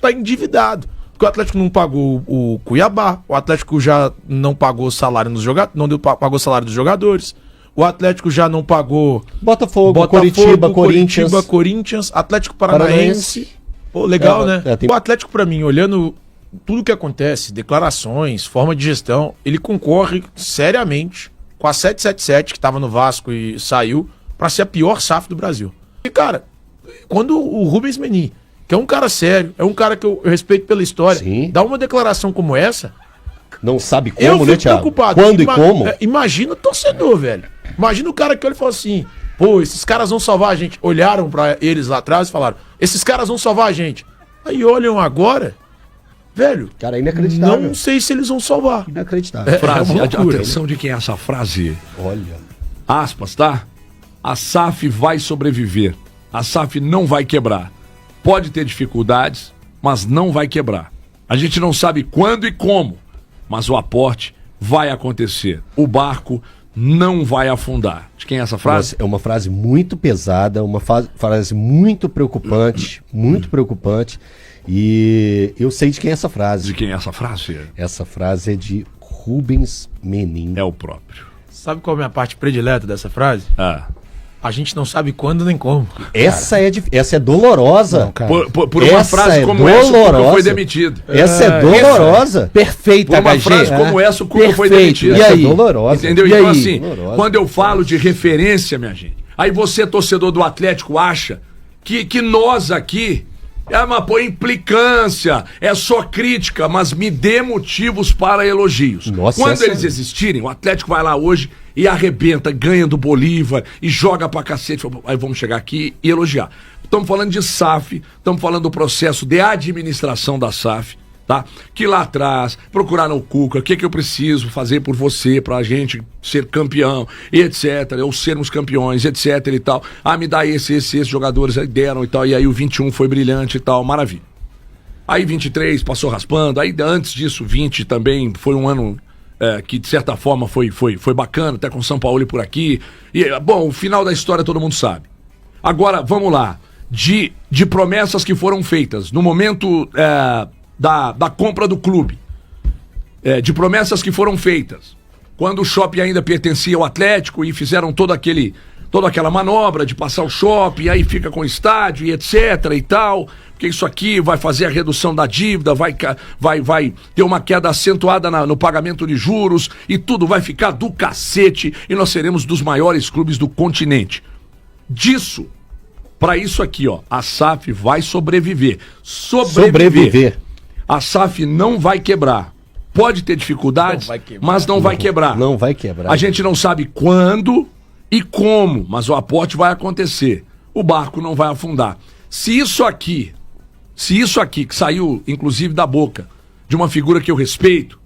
está endividado. Porque o Atlético não pagou o Cuiabá, o Atlético já não pagou salário nos jogadores, não pagou salário dos jogadores, o Atlético já não pagou Botafogo, Corinthians, Atlético Paranaense. Pô, legal, né? O Atlético, pra mim, olhando tudo que acontece, declarações, forma de gestão, ele concorre seriamente com a 777, que estava no Vasco e saiu, pra ser a pior SAF do Brasil. E, cara, quando o Rubens Menin, que é um cara sério, é um cara que eu respeito pela história, dá uma declaração como essa... Não sabe como, né, Thiago? Preocupado. Quando e como? Imagina o torcedor, velho. Imagina o cara que olha e fala assim, pô, esses caras vão salvar a gente. Olharam pra eles lá atrás e falaram, esses caras vão salvar a gente. Aí olham agora, velho, cara, inacreditável. Não sei se eles vão salvar. Inacreditável. Atenção de quem é essa frase. Olha. Aspas, tá? A SAF vai sobreviver. A SAF não vai quebrar. Pode ter dificuldades, mas não vai quebrar. A gente não sabe quando e como, mas o aporte vai acontecer. O barco não vai afundar. De quem é essa frase? É uma frase muito pesada, uma frase muito preocupante, muito preocupante. E eu sei de quem é essa frase. De quem é essa frase? Essa frase é de Rubens Menin. É o próprio. Sabe qual é a minha parte predileta dessa frase? A gente não sabe quando nem como. Essa é dolorosa. Não, por uma frase como essa, o Cuca foi demitido. Essa é dolorosa. Perfeita, por uma frase como essa, o Cuca foi demitido. Essa é dolorosa. Entendeu? Então, assim, quando eu falo de referência, minha gente, aí você, torcedor do Atlético, acha que nós aqui é uma implicância, é só crítica, mas me dê motivos para elogios. Nossa, quando eles existirem, o Atlético vai lá hoje e arrebenta, ganha do Bolívar e joga pra cacete. Aí vamos chegar aqui e elogiar. Estamos falando de SAF, estamos falando do processo de administração da SAF, tá? Que lá atrás procuraram o Cuca, o que eu preciso fazer por você pra gente ser campeão, e etc, ou sermos campeões, etc e tal. Me dá esses jogadores aí deram e tal, e aí o 21 foi brilhante e tal, maravilha. Aí 23 passou raspando, aí antes disso 20 também foi um ano que de certa forma foi bacana, até com o São Paulo por aqui. E, bom, o final da história todo mundo sabe. Agora, vamos lá, de promessas que foram feitas no momento da compra do clube, de promessas que foram feitas quando o shopping ainda pertencia ao Atlético e fizeram toda aquela manobra de passar o shopping, aí fica com o estádio e etc e tal, porque isso aqui vai fazer a redução da dívida, vai ter uma queda acentuada no pagamento de juros e tudo vai ficar do cacete e nós seremos dos maiores clubes do continente. Disso, para isso aqui, ó, a SAF vai sobreviver. Sobreviver. A SAF não vai quebrar. Pode ter dificuldades, mas não vai quebrar. Não vai quebrar. A gente não sabe quando e como, mas o aporte vai acontecer. O barco não vai afundar. Se isso aqui que saiu, inclusive, da boca de uma figura que eu respeito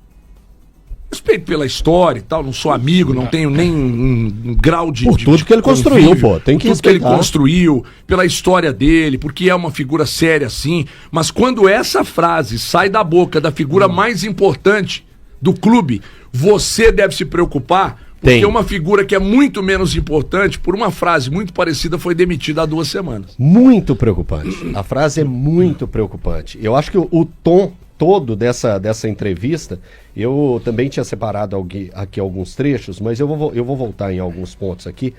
pela história e tal, não sou amigo, não tenho nem um grau de... Por tudo que ele construiu, pô, tem que respeitar. Por tudo que ele construiu, pela história dele, porque é uma figura séria, sim, mas quando essa frase sai da boca da figura mais importante do clube, você deve se preocupar, porque uma figura que é muito menos importante, por uma frase muito parecida, foi demitida há 2 semanas. Muito preocupante. A frase é muito preocupante. Eu acho que o tom todo dessa entrevista, eu também tinha separado aqui alguns trechos, mas eu vou voltar em alguns pontos aqui.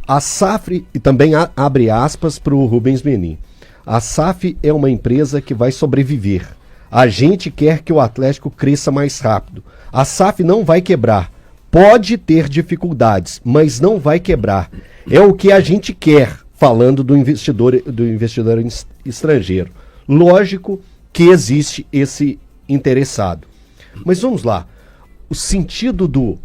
A SAF, e também abre aspas para o Rubens Menin, a SAF é uma empresa que vai sobreviver. A gente quer que o Atlético cresça mais rápido. A SAF não vai quebrar. Pode ter dificuldades, mas não vai quebrar. É o que a gente quer, falando do investidor estrangeiro. Lógico que existe esse interessado. Mas vamos lá. O sentido do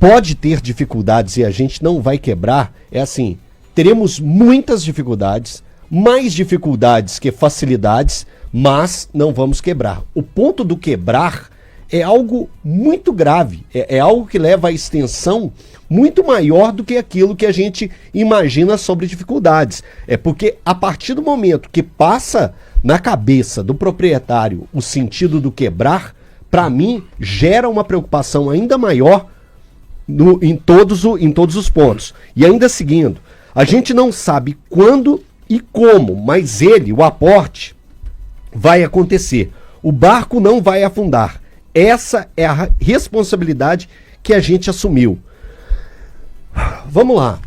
pode ter dificuldades e a gente não vai quebrar é assim, teremos muitas dificuldades, mais dificuldades que facilidades, mas não vamos quebrar. O ponto do quebrar é algo muito grave, é algo que leva à extensão muito maior do que aquilo que a gente imagina sobre dificuldades. É porque a partir do momento que passa na cabeça do proprietário o sentido do quebrar, para mim, gera uma preocupação ainda maior em todos os pontos. E ainda seguindo, a gente não sabe quando e como, mas o aporte, vai acontecer. O barco não vai afundar. Essa é a responsabilidade que a gente assumiu. Vamos lá.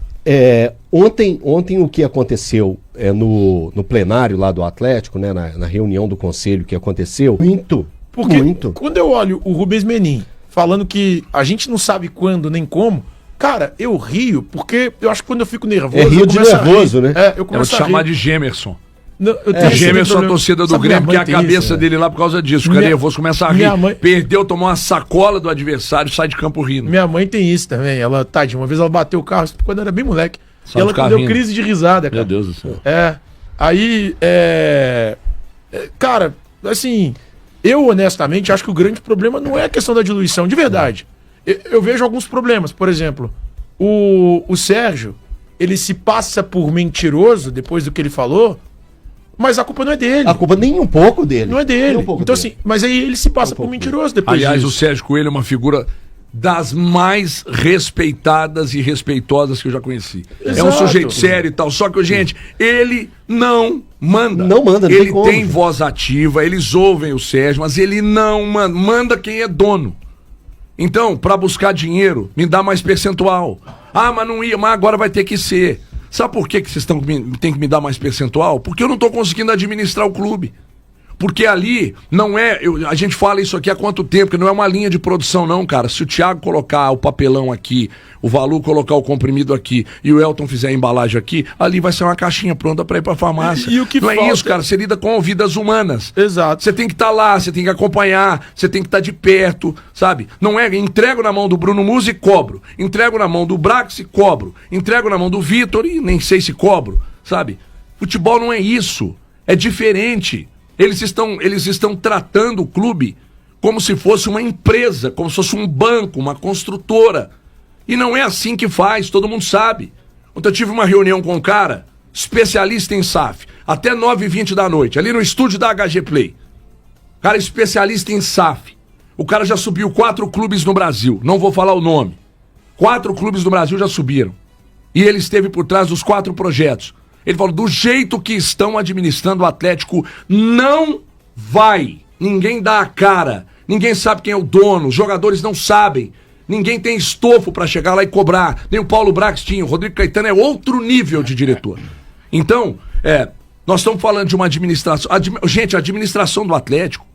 Ontem o que aconteceu no plenário lá do Atlético, né, na reunião do conselho que aconteceu, muito. Quando eu olho o Rubens Menin falando que a gente não sabe quando nem como, cara, eu rio, porque eu acho que quando eu fico nervoso... rio de nervoso, né? Eu começo a chamar de Gemerson. Não, Gemerson, a torcida do Grêmio, porque a cabeça dele lá por causa disso. Fica nervoso, começa a rir. Perdeu, tomou uma sacola do adversário, sai de campo rindo. Minha mãe tem isso também. Ela, tadinha, uma vez ela bateu o carro quando era bem moleque. E ela deu crise de risada, cara. Meu Deus do céu. Aí, cara, assim, eu honestamente acho que o grande problema não é a questão da diluição, de verdade. Eu vejo alguns problemas. Por exemplo, o Sérgio, ele se passa por mentiroso depois do que ele falou, mas a culpa não é dele. A culpa nem um pouco dele. Não é dele. Então, assim, mas aí ele se passa por mentiroso depois disso. Aliás, o Sérgio Coelho é uma figura das mais respeitadas e respeitosas que eu já conheci. Exato. É um sujeito sério e tal. Só que, gente, ele não manda. Não manda, não ele tem voz ativa, eles ouvem o Sérgio, mas ele não manda. Manda quem é dono. Então, para buscar dinheiro, me dá mais percentual. Ah, mas não ia, mas agora vai ter que ser. Sabe por que vocês tem que me dar mais percentual? Porque eu não estou conseguindo administrar o clube. Porque ali não é... a gente fala isso aqui há quanto tempo, que não é uma linha de produção não, cara. Se o Thiago colocar o papelão aqui, o Valu colocar o comprimido aqui e o Elton fizer a embalagem aqui, ali vai ser uma caixinha pronta para ir para a farmácia. E o que não falta... é isso, cara. Você lida com vidas humanas. Exato. Você tem que estar lá, você tem que acompanhar, você tem que estar de perto, sabe? Não é entrego na mão do Bruno Musi e cobro. Entrego na mão do Brax e cobro. Entrego na mão do Vitor e nem sei se cobro, sabe? Futebol não é isso. É diferente. Eles estão tratando o clube como se fosse uma empresa, como se fosse um banco, uma construtora. E não é assim que faz, todo mundo sabe. Ontem eu tive uma reunião com um cara, especialista em SAF, até 9h20 da noite, ali no estúdio da HG Play. Cara especialista em SAF. O cara já subiu 4 clubes no Brasil, não vou falar o nome. 4 clubes no Brasil já subiram. E ele esteve por trás dos 4 projetos. Ele falou, do jeito que estão administrando o Atlético, não vai. Ninguém dá a cara. Ninguém sabe quem é o dono. Os jogadores não sabem. Ninguém tem estofo para chegar lá e cobrar. Nem o Paulo Brax tinha. O Rodrigo Caetano é outro nível de diretor. Então, nós estamos falando de uma administração... Gente, a administração do Atlético...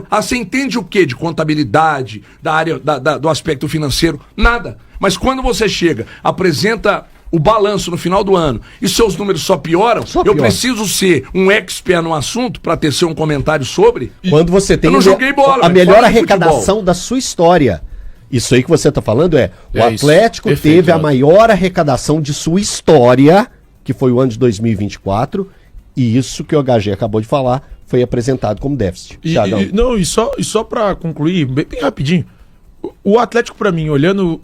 você entende o quê de contabilidade, da área do aspecto financeiro? Nada. Mas quando você chega, apresenta... o balanço no final do ano e seus números só pioram, eu preciso ser um expert no assunto para tecer um comentário sobre. Quando você tem a melhor arrecadação da sua história. Isso aí que você está falando o Atlético teve a maior arrecadação de sua história, que foi o ano de 2024, e isso que o HG acabou de falar foi apresentado como déficit. E só para concluir, bem rapidinho, o Atlético, para mim, olhando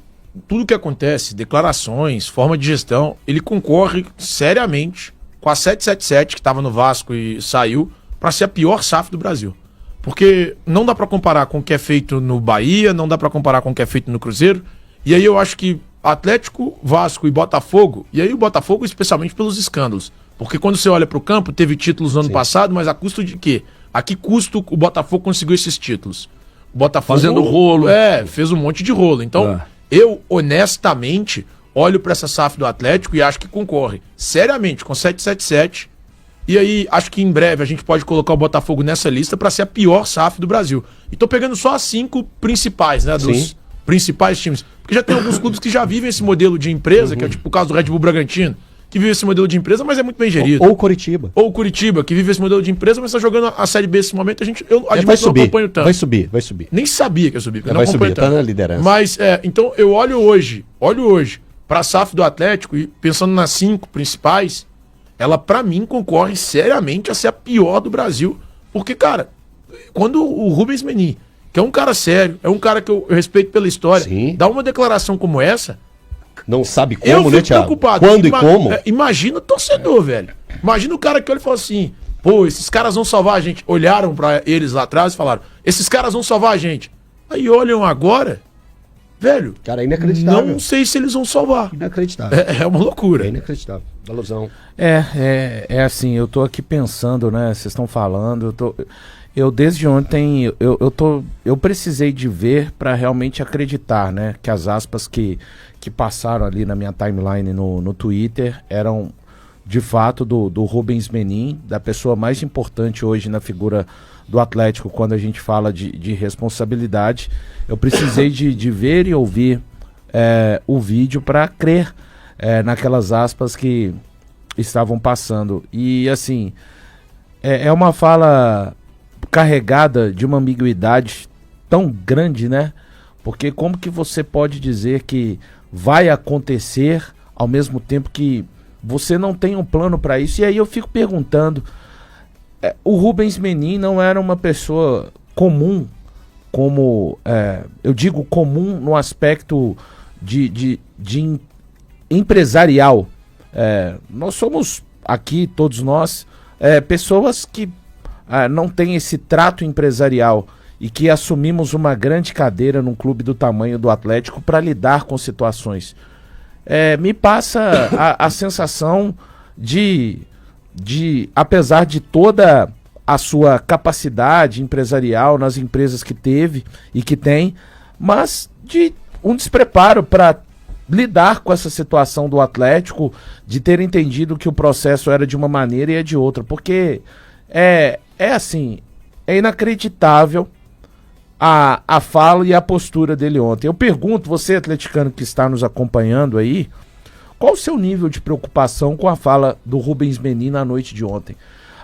tudo que acontece, declarações, forma de gestão, ele concorre seriamente com a 777 que estava no Vasco e saiu para ser a pior SAF do Brasil. Porque não dá para comparar com o que é feito no Bahia, não dá para comparar com o que é feito no Cruzeiro. E aí eu acho que Atlético, Vasco e Botafogo, e aí o Botafogo especialmente pelos escândalos. Porque quando você olha para o campo, teve títulos no ano passado, mas a custo de quê? A que custo o Botafogo conseguiu esses títulos? O Botafogo... fazendo rolo. Fez um monte de rolo. Então... eu, honestamente, olho para essa SAF do Atlético e acho que concorre seriamente com 777. E aí, acho que em breve a gente pode colocar o Botafogo nessa lista para ser a pior SAF do Brasil. E tô pegando só as 5 principais, né? Dos principais times. Porque já tem alguns clubes que já vivem esse modelo de empresa, que é tipo o caso do Red Bull Bragantino, que vive esse modelo de empresa, mas é muito bem gerido. Ou Curitiba. Ou Curitiba, que vive esse modelo de empresa, mas está jogando a Série B nesse momento. A gente vai subir, não acompanho tanto. Vai subir. Nem sabia que ia subir. Vai subir, tá na liderança. Mas, então, eu olho hoje para a SAF do Atlético e pensando nas 5 principais, ela, para mim, concorre seriamente a ser a pior do Brasil. Porque, cara, quando o Rubens Menin, que é um cara sério, é um cara que eu respeito pela história, dá uma declaração como essa... Não sabe como, né, Thiago? Preocupado. Quando e como? Imagina o torcedor, velho. Imagina o cara que olha e fala assim, pô, esses caras vão salvar a gente. Olharam pra eles lá atrás e falaram, esses caras vão salvar a gente. Aí olham agora velho, cara, é inacreditável. Não sei se eles vão salvar. Inacreditável. É uma loucura. É inacreditável. Alusão. É assim, eu tô aqui pensando, né? Vocês estão falando, eu desde ontem, eu precisei de ver para realmente acreditar, né? Que as aspas que passaram ali na minha timeline no Twitter eram de fato do Rubens Menin, da pessoa mais importante hoje na figura do Atlético quando a gente fala de responsabilidade. Eu precisei de ver e ouvir o vídeo para crer naquelas aspas que estavam passando. E assim, é uma fala carregada de uma ambiguidade tão grande, né? Porque como que você pode dizer que vai acontecer ao mesmo tempo que você não tem um plano para isso? E aí eu fico perguntando, o Rubens Menin não era uma pessoa comum, como eu digo comum no aspecto de empresarial. Nós somos aqui, todos nós, pessoas que não têm esse trato empresarial e que assumimos uma grande cadeira num clube do tamanho do Atlético para lidar com situações. Me passa a sensação de, apesar de toda a sua capacidade empresarial nas empresas que teve e que tem, mas de um despreparo para lidar com essa situação do Atlético, de ter entendido que o processo era de uma maneira e é de outra, porque assim, é inacreditável a fala e a postura dele ontem. Eu pergunto, você atleticano que está nos acompanhando aí, qual o seu nível de preocupação com a fala do Rubens Menin na noite de ontem?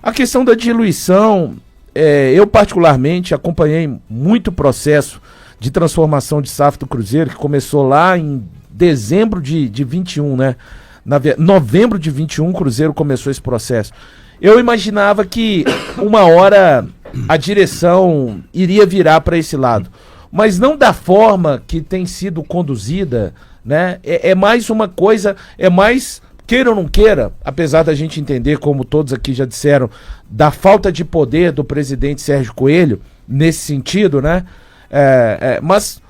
A questão da diluição, eu particularmente acompanhei muito o processo de transformação de SAF do Cruzeiro, que começou lá em dezembro de 21, né? Novembro de 21 o Cruzeiro começou esse processo. Eu imaginava que uma hora a direção iria virar para esse lado, mas não da forma que tem sido conduzida, né? É mais uma coisa, queira ou não queira, apesar da gente entender, como todos aqui já disseram, da falta de poder do presidente Sérgio Coelho, nesse sentido, né? Mas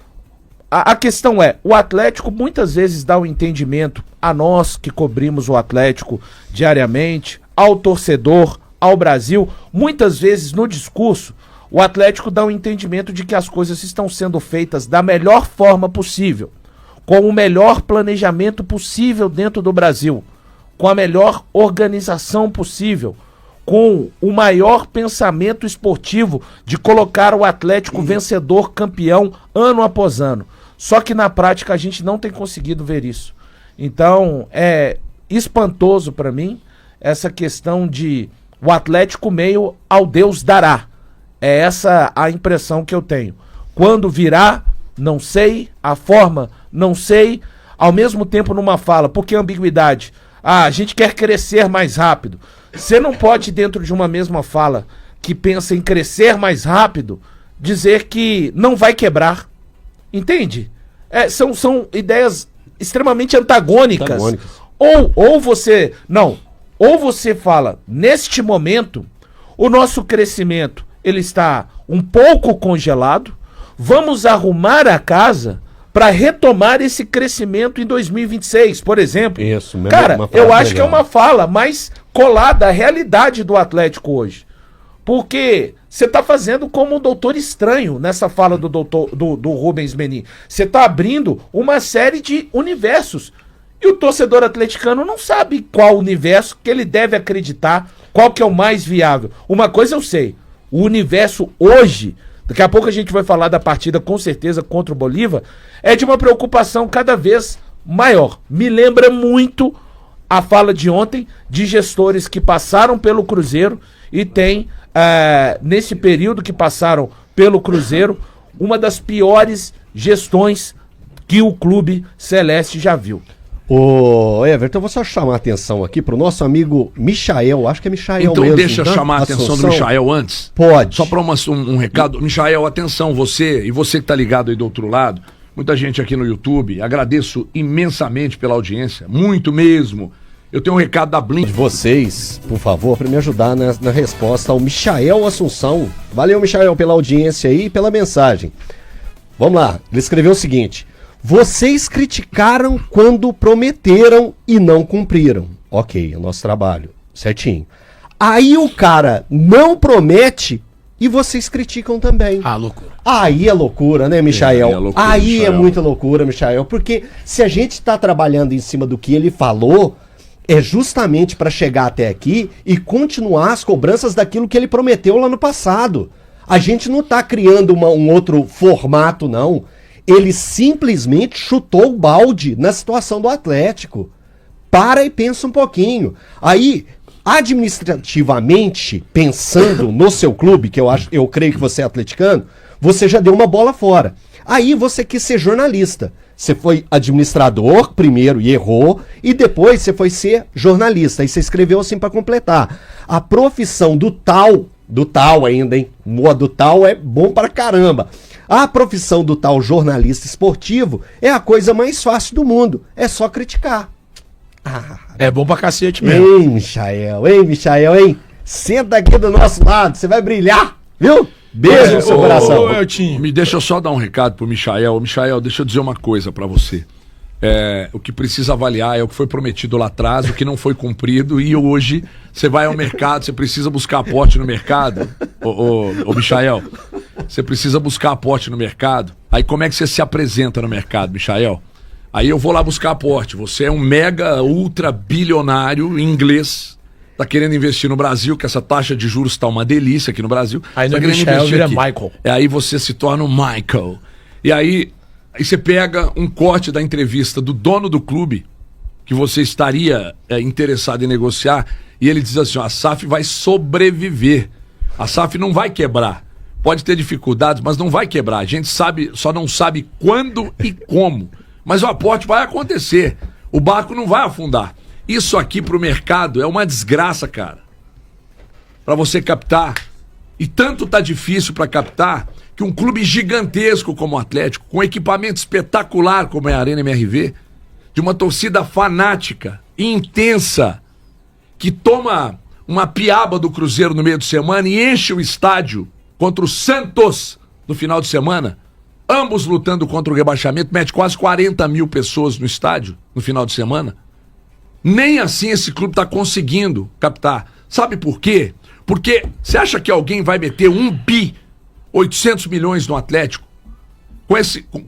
a questão o Atlético muitas vezes dá um entendimento a nós que cobrimos o Atlético diariamente, ao torcedor, ao Brasil, muitas vezes no discurso, o Atlético dá um entendimento de que as coisas estão sendo feitas da melhor forma possível, com o melhor planejamento possível dentro do Brasil, com a melhor organização possível, com o maior pensamento esportivo de colocar o Atlético vencedor, campeão, ano após ano. Só que na prática a gente não tem conseguido ver isso. Então é espantoso para mim essa questão de o Atlético meio ao Deus dará. É essa a impressão que eu tenho. Quando virá, não sei. A forma, não sei. Ao mesmo tempo numa fala, porque ambiguidade? A gente quer crescer mais rápido. Você não pode, dentro de uma mesma fala que pensa em crescer mais rápido, dizer que não vai quebrar. Entende? São ideias extremamente antagônicas. Ou você... Não. Ou você fala, neste momento, o nosso crescimento ele está um pouco congelado, vamos arrumar a casa para retomar esse crescimento em 2026, por exemplo. Isso, mesmo. Cara, eu acho que é uma fala mais colada à realidade do Atlético hoje. Porque você está fazendo como o Doutor Estranho nessa fala do Rubens Menin. Você está abrindo uma série de universos. E o torcedor atleticano não sabe qual universo que ele deve acreditar, qual que é o mais viável. Uma coisa eu sei, o universo hoje, daqui a pouco a gente vai falar da partida com certeza contra o Bolívar, é de uma preocupação cada vez maior. Me lembra muito a fala de ontem de gestores que passaram pelo Cruzeiro e tem, nesse período que passaram pelo Cruzeiro, uma das piores gestões que o clube celeste já viu. Ô Everton, eu vou só chamar a atenção aqui pro nosso amigo Michael, acho que é Michael então, mesmo. Então deixa eu chamar a atenção do Michael antes. Pode. Só para um recado. Michael, atenção, você que tá ligado aí do outro lado, muita gente aqui no YouTube, agradeço imensamente pela audiência, muito mesmo. Eu tenho um recado da Blink. De vocês, por favor, para me ajudar na resposta ao Michael Assunção. Valeu, Michael, pela audiência aí e pela mensagem. Vamos lá, ele escreveu o seguinte: Vocês criticaram quando prometeram e não cumpriram. Ok, é o nosso trabalho, certinho. Aí o cara não promete e vocês criticam também. Ah, loucura. Aí é loucura, né, Michael? É loucura, aí Michael. É muita loucura, Michael. Porque se a gente está trabalhando em cima do que ele falou, é justamente para chegar até aqui e continuar as cobranças daquilo que ele prometeu lá no passado. A gente não está criando um outro formato, não. Ele simplesmente chutou o balde na situação do Atlético. Para e pensa um pouquinho. Aí, administrativamente, pensando no seu clube, que eu creio que você é atleticano, você já deu uma bola fora. Aí você quis ser jornalista. Você foi administrador primeiro e errou, e depois você foi ser jornalista. Aí você escreveu assim para completar. A profissão do tal ainda, hein? Do tal é bom pra caramba. A profissão do tal jornalista esportivo é a coisa mais fácil do mundo. É só criticar. É bom pra cacete mesmo. Ei, Michael, hein? Senta aqui do nosso lado, você vai brilhar, viu? Beijo no seu coração. Me deixa eu só dar um recado pro Michael. Michael, deixa eu dizer uma coisa pra você. O que precisa avaliar é o que foi prometido lá atrás, o que não foi cumprido, e hoje você vai ao mercado, você precisa buscar aporte no mercado. Ô Michael, você precisa buscar aporte no mercado. Aí como é que você se apresenta no mercado, Michael? Aí eu vou lá buscar aporte. Você é um mega, ultra bilionário inglês, tá querendo investir no Brasil, que essa taxa de juros tá uma delícia aqui no Brasil. Aí tá não é Michel, vira Michael. Aí você se torna o Michael. E aí você pega um corte da entrevista do dono do clube, que você estaria interessado em negociar, e ele diz assim, ó, a SAF vai sobreviver. A SAF não vai quebrar. Pode ter dificuldades, mas não vai quebrar. A gente sabe, só não sabe quando e como. Mas o aporte vai acontecer. O barco não vai afundar. Isso aqui pro mercado é uma desgraça, cara. Pra você captar. E tanto tá difícil pra captar que um clube gigantesco como o Atlético, com equipamento espetacular como é a Arena MRV, de uma torcida fanática e intensa, que toma uma piaba do Cruzeiro no meio de semana e enche o estádio contra o Santos no final de semana, ambos lutando contra o rebaixamento, mete quase 40 mil pessoas no estádio no final de semana. Nem assim esse clube está conseguindo captar. Sabe por quê? Porque você acha que alguém vai meter 1.800 bilhões no Atlético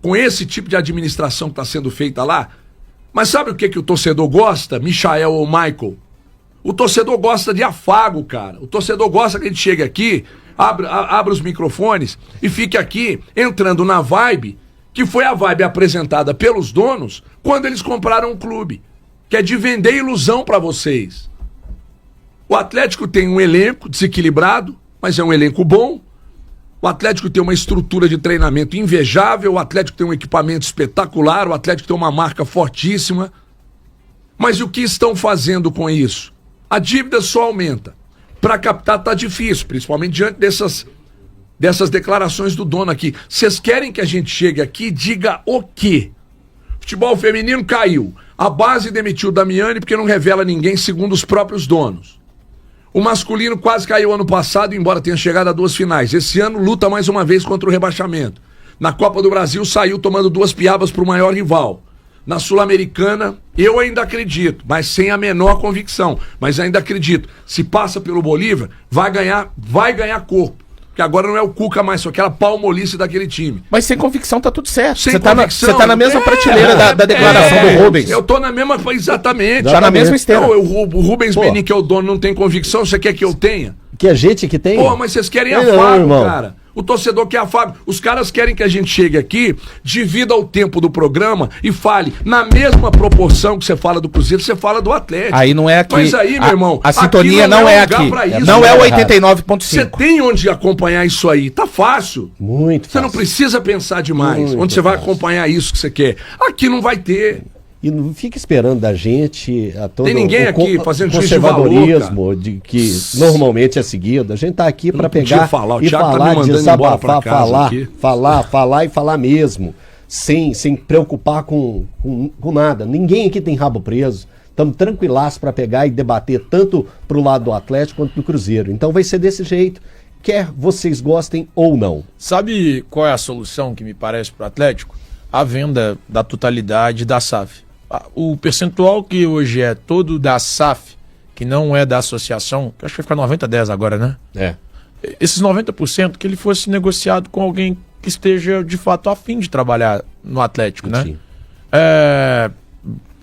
com esse tipo de administração que está sendo feita lá? Mas sabe o que o torcedor gosta, Michael ou Michael? O torcedor gosta de afago, cara. O torcedor gosta que a gente chegue aqui, abra os microfones e fique aqui entrando na vibe, que foi a vibe apresentada pelos donos quando eles compraram o clube, que é de vender ilusão pra vocês. O Atlético tem um elenco desequilibrado, mas é um elenco bom. O Atlético tem uma estrutura de treinamento invejável, o Atlético tem um equipamento espetacular, o Atlético tem uma marca fortíssima. Mas o que estão fazendo com isso? A dívida só aumenta. Para captar tá difícil, principalmente diante dessas declarações do dono aqui. Vocês querem que a gente chegue aqui e diga o quê? Futebol feminino caiu. A base demitiu o Damiani porque não revela ninguém, segundo os próprios donos. O masculino quase caiu ano passado, embora tenha chegado a 2 finais. Esse ano luta mais uma vez contra o rebaixamento. Na Copa do Brasil saiu tomando 2 piabas para o maior rival. Na Sul-Americana, eu ainda acredito, mas sem a menor convicção. Mas ainda acredito. Se passa pelo Bolívar, vai ganhar corpo. Porque agora não é o Cuca mais, só aquela palmolice daquele time. Mas sem convicção tá tudo certo. Sem Você convicção, tá na mesma prateleira da declaração do Rubens. Eu tô na mesma, exatamente. Tá na mesma esteira. O Rubens Menin, que é o dono, não tem convicção, você quer que eu tenha? Que a gente que tem? Pô, mas vocês querem afago, cara. O torcedor quer afago. Os caras querem que a gente chegue aqui, divida o tempo do programa e fale na mesma proporção que você fala do Cruzeiro, você fala do Atlético. Aí não é aqui. Mas aí, meu irmão, a sintonia não é aqui. Isso, não é o Você 89.5. tem onde acompanhar isso aí. Tá fácil. Muito Você não precisa pensar demais. Muito onde você vai fácil. acompanhar isso que você quer. Aqui não vai ter. E não fica esperando da gente a todo Tem ninguém aqui fazendo juízo de conservadorismo de que normalmente é seguido. A gente tá aqui para pegar falar. O e Thiago falar, tá me desabafar, casa falar mesmo, sem preocupar com nada. Ninguém aqui tem rabo preso. Estamos tranquilaços para pegar e debater tanto pro lado do Atlético quanto do Cruzeiro. Então vai ser desse jeito, quer vocês gostem ou não. Sabe qual é a solução que me parece pro Atlético? a venda da totalidade da SAF. O percentual que hoje é todo da SAF, que não é da associação, que acho que vai ficar 90-10 agora, né? É. Esses 90% que ele fosse negociado com alguém que esteja de fato a fim de trabalhar no Atlético, né? Sim.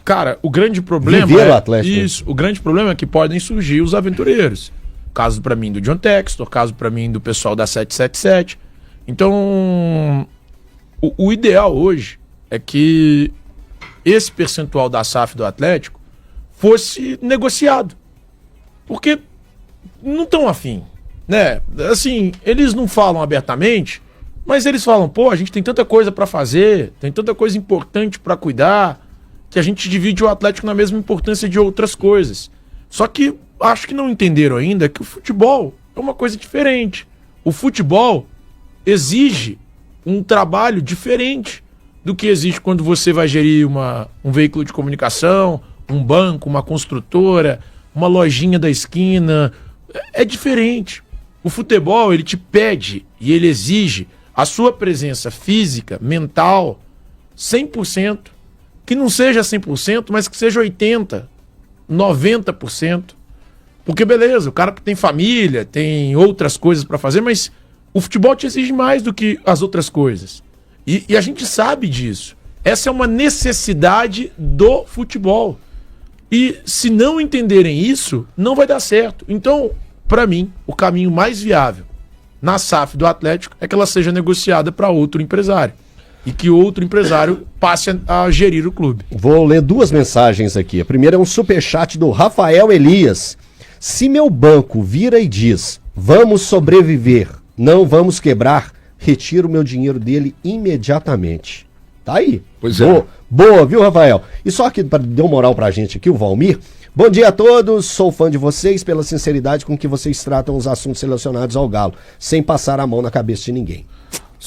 Cara, o grande problema Viver o Atlético. Isso, o grande problema é que podem surgir os aventureiros. Caso pra mim do John Textor, caso pra mim do pessoal da 777. Então, o ideal hoje é que esse percentual da SAF do Atlético fosse negociado. Porque não estão afim, né? Assim, eles não falam abertamente, mas eles falam, pô, a gente tem tanta coisa pra fazer, tem tanta coisa importante pra cuidar, que a gente divide o Atlético na mesma importância de outras coisas. Só que acho que não entenderam ainda que o futebol é uma coisa diferente. O futebol exige um trabalho diferente do que existe quando você vai gerir um veículo de comunicação, um banco, uma construtora, uma lojinha da esquina. É diferente. O futebol, ele te pede e ele exige a sua presença física, mental, 100%. Que não seja 100%, mas que seja 80%, 90%. Porque beleza, o cara que tem família, tem outras coisas para fazer, mas o futebol te exige mais do que as outras coisas. E a gente sabe disso. Essa é uma necessidade do futebol. E se não entenderem isso, não vai dar certo. Então, para mim, o caminho mais viável na SAF do Atlético é que ela seja negociada para outro empresário. E que outro empresário passe a gerir o clube. Vou ler duas mensagens aqui. A primeira é um superchat do Rafael Elias. Se meu banco vira e diz, vamos sobreviver, não vamos quebrar, retiro meu dinheiro dele imediatamente. Tá aí. Pois é. Boa, viu, Rafael? E só que deu moral pra gente aqui, o Valmir. Bom dia a todos, sou fã de vocês pela sinceridade com que vocês tratam os assuntos relacionados ao Galo, sem passar a mão na cabeça de ninguém.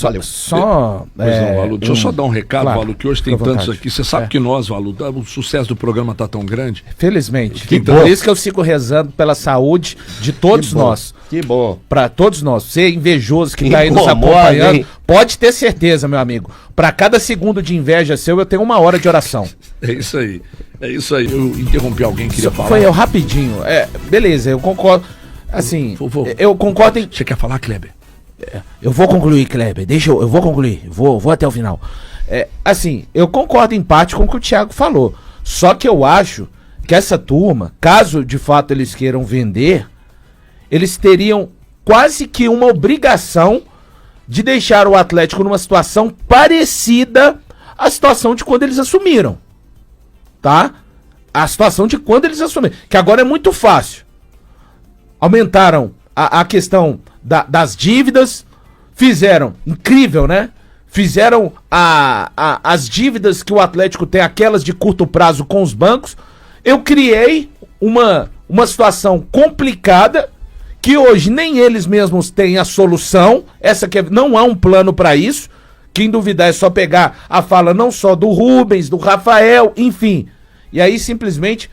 Valeu. Valu, deixa eu só dar um recado, claro, Valu, que hoje tem tantos aqui. Você sabe que nós, Valu, o sucesso do programa tá tão grande. Felizmente. Então, Por isso que eu sigo rezando pela saúde de todos nós. Que bom. Pra todos nós. Você invejoso que Que tá aí nos bom, acompanhando, hein? pode ter certeza, meu amigo. Pra cada segundo de inveja seu, eu tenho 1 hora de oração. É isso aí. É isso aí. Eu interrompi alguém que queria falar. Foi eu rapidinho. Beleza, eu concordo. Assim, eu concordo em... Você quer falar, Kleber? Eu vou concluir, Kleber. Eu vou concluir. Vou até o final. Assim, eu concordo em parte com o que o Thiago falou. Só que eu acho que essa turma, caso de fato eles queiram vender, eles teriam quase que uma obrigação de deixar o Atlético numa situação parecida à situação de quando eles assumiram. Tá? A situação de quando eles assumiram. Que agora é muito fácil. Aumentaram a questão das dívidas, fizeram, incrível, né? Fizeram as dívidas que o Atlético tem, aquelas de curto prazo com os bancos. Eu criei uma situação complicada que hoje nem eles mesmos têm a solução. Não há um plano para isso. Quem duvidar é só pegar a fala não só do Rubens, do Rafael, enfim. E aí simplesmente,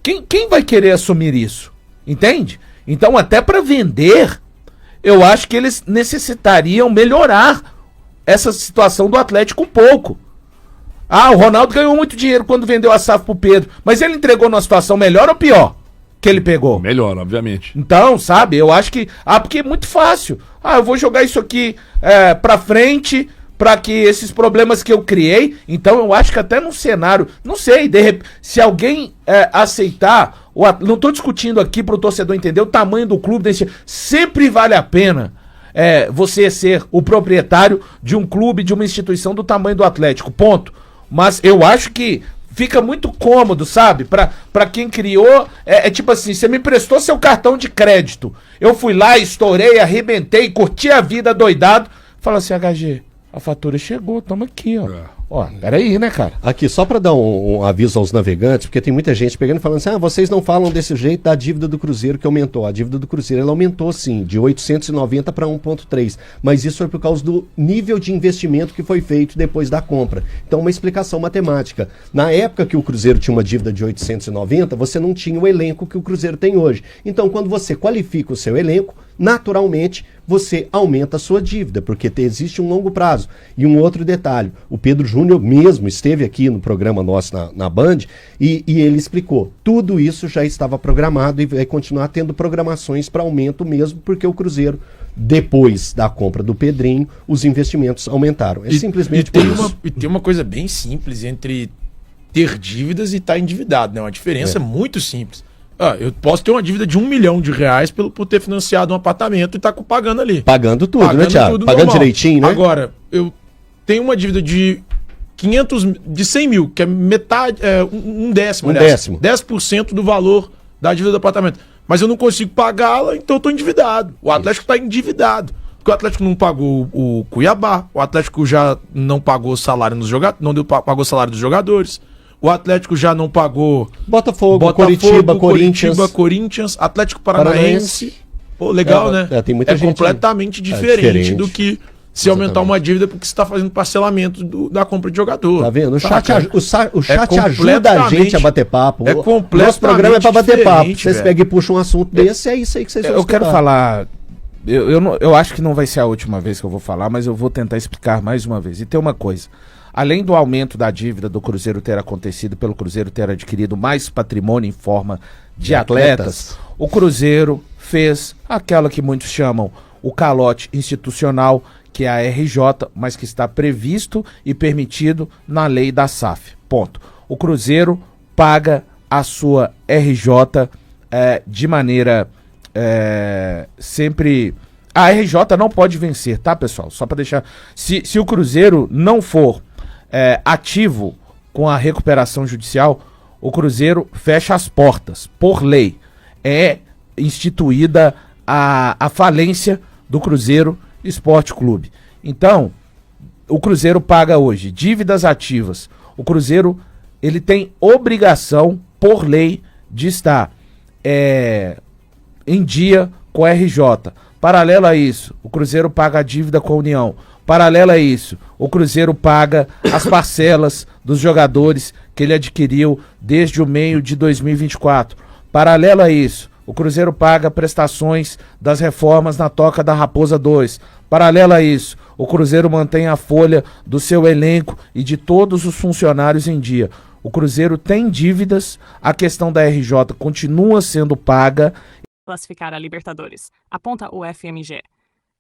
quem vai querer assumir isso? Entende? Então até para vender, eu acho que eles necessitariam melhorar essa situação do Atlético um pouco. O Ronaldo ganhou muito dinheiro quando vendeu a SAF pro Pedro, mas ele entregou numa situação melhor ou pior que ele pegou? Melhor, obviamente. Então, sabe, eu acho que... porque é muito fácil. Eu vou jogar isso aqui pra frente, pra que esses problemas que eu criei... Então eu acho que até num cenário... Não sei, se alguém aceitar... Não tô discutindo aqui pro torcedor entender o tamanho do clube. Sempre vale a pena você ser o proprietário de um clube, de uma instituição do tamanho do Atlético, ponto. Mas eu acho que fica muito cômodo, sabe? Pra quem criou, tipo assim, você me prestou seu cartão de crédito, eu fui lá, estourei, arrebentei, curti a vida doidado, fala assim, HG, a fatura chegou, toma aqui, ó. Peraí, né, cara? Aqui, só para dar um aviso aos navegantes, porque tem muita gente pegando e falando assim, vocês não falam desse jeito da dívida do Cruzeiro que aumentou. A dívida do Cruzeiro, ela aumentou sim, de 890 para 1,3, mas isso foi por causa do nível de investimento que foi feito depois da compra. Então, uma explicação matemática. Na época que o Cruzeiro tinha uma dívida de 890, você não tinha o elenco que o Cruzeiro tem hoje. Então, quando você qualifica o seu elenco, naturalmente, você aumenta a sua dívida, porque existe um longo prazo. E um outro detalhe, o Pedro Júnior Júnior mesmo esteve aqui no programa nosso na Band e ele explicou, tudo isso já estava programado e vai continuar tendo programações para aumento mesmo, porque o Cruzeiro, depois da compra do Pedrinho, os investimentos aumentaram. É simplesmente por isso. E tem uma coisa bem simples entre ter dívidas e estar endividado, né? Uma diferença muito simples. Eu posso ter uma dívida de R$1 milhão por ter financiado um apartamento e estar pagando ali. Pagando tudo, né, Thiago? Pagando normal. Direitinho, né? Agora, eu tenho uma dívida de 100 mil, que é metade, um décimo. 10% do valor da dívida do apartamento. Mas eu não consigo pagá-la, então eu estou endividado. O Atlético está endividado. Porque o Atlético não pagou o Cuiabá, o Atlético já não pagou salário nos jogadores, não pagou salário dos jogadores. O Atlético já não pagou Botafogo, Corinthians, Atlético Paranaense. Pô, legal, né? Tem muita gente completamente diferente do que se aumentar uma dívida porque você está fazendo parcelamento da compra de jogador. Tá vendo? O chat ajuda a gente a bater papo. Nosso programa é para bater papo. Vocês pegam e puxam um assunto desse, é isso aí que vocês vão Eu quero falar... Eu acho que não vai ser a última vez que eu vou falar, mas eu vou tentar explicar mais uma vez. E tem uma coisa... Além do aumento da dívida do Cruzeiro ter acontecido, pelo Cruzeiro ter adquirido mais patrimônio em forma de atletas, o Cruzeiro fez aquela que muitos chamam o calote institucional, que é a RJ, mas que está previsto e permitido na lei da SAF. Ponto. O Cruzeiro paga a sua RJ de maneira sempre... A RJ não pode vencer, tá, pessoal? Só para deixar... Se o Cruzeiro não for... ativo com a recuperação judicial, o Cruzeiro fecha as portas. Por lei, é instituída a falência do Cruzeiro Esporte Clube. Então, o Cruzeiro paga hoje dívidas ativas. O Cruzeiro ele tem obrigação, por lei, de estar em dia com a RJ. Paralelo a isso, o Cruzeiro paga a dívida com a União. Paralelo a isso, o Cruzeiro paga as parcelas dos jogadores que ele adquiriu desde o meio de 2024. Paralelo a isso, o Cruzeiro paga prestações das reformas na Toca da Raposa 2. Paralelo a isso, o Cruzeiro mantém a folha do seu elenco e de todos os funcionários em dia. O Cruzeiro tem dívidas, a questão da RJ continua sendo paga. Classificar a Libertadores, aponta o FMG.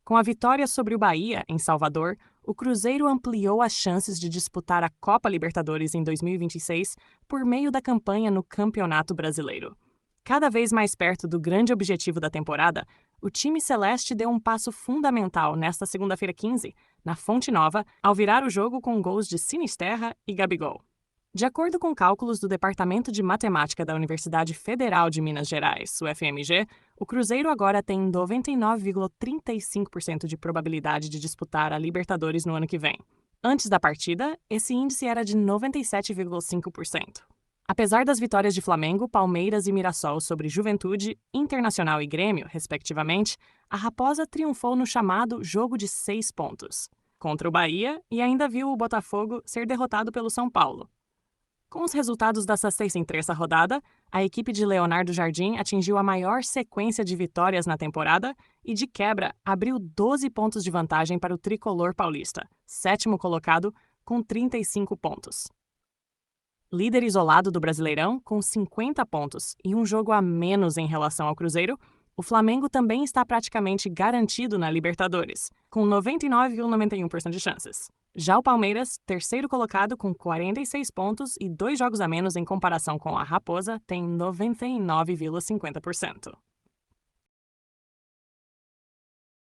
Com a vitória sobre o Bahia, em Salvador, o Cruzeiro ampliou as chances de disputar a Copa Libertadores em 2026 por meio da campanha no Campeonato Brasileiro. Cada vez mais perto do grande objetivo da temporada, o time celeste deu um passo fundamental nesta segunda-feira 15, na Fonte Nova, ao virar o jogo com gols de Sinisterra e Gabigol. De acordo com cálculos do Departamento de Matemática da Universidade Federal de Minas Gerais, o FMG, o Cruzeiro agora tem 99,35% de probabilidade de disputar a Libertadores no ano que vem. Antes da partida, esse índice era de 97,5%. Apesar das vitórias de Flamengo, Palmeiras e Mirassol sobre Juventude, Internacional e Grêmio, respectivamente, a Raposa triunfou no chamado jogo de 6 pontos, contra o Bahia, e ainda viu o Botafogo ser derrotado pelo São Paulo. Com os resultados dessa 63ª rodada, a equipe de Leonardo Jardim atingiu a maior sequência de vitórias na temporada e, de quebra, abriu 12 pontos de vantagem para o tricolor paulista, 7º colocado, com 35 pontos. Líder isolado do Brasileirão, com 50 pontos e um jogo a menos em relação ao Cruzeiro, o Flamengo também está praticamente garantido na Libertadores, com 99,91% de chances. Já o Palmeiras, terceiro colocado com 46 pontos e 2 jogos a menos em comparação com a Raposa, tem 99,50%.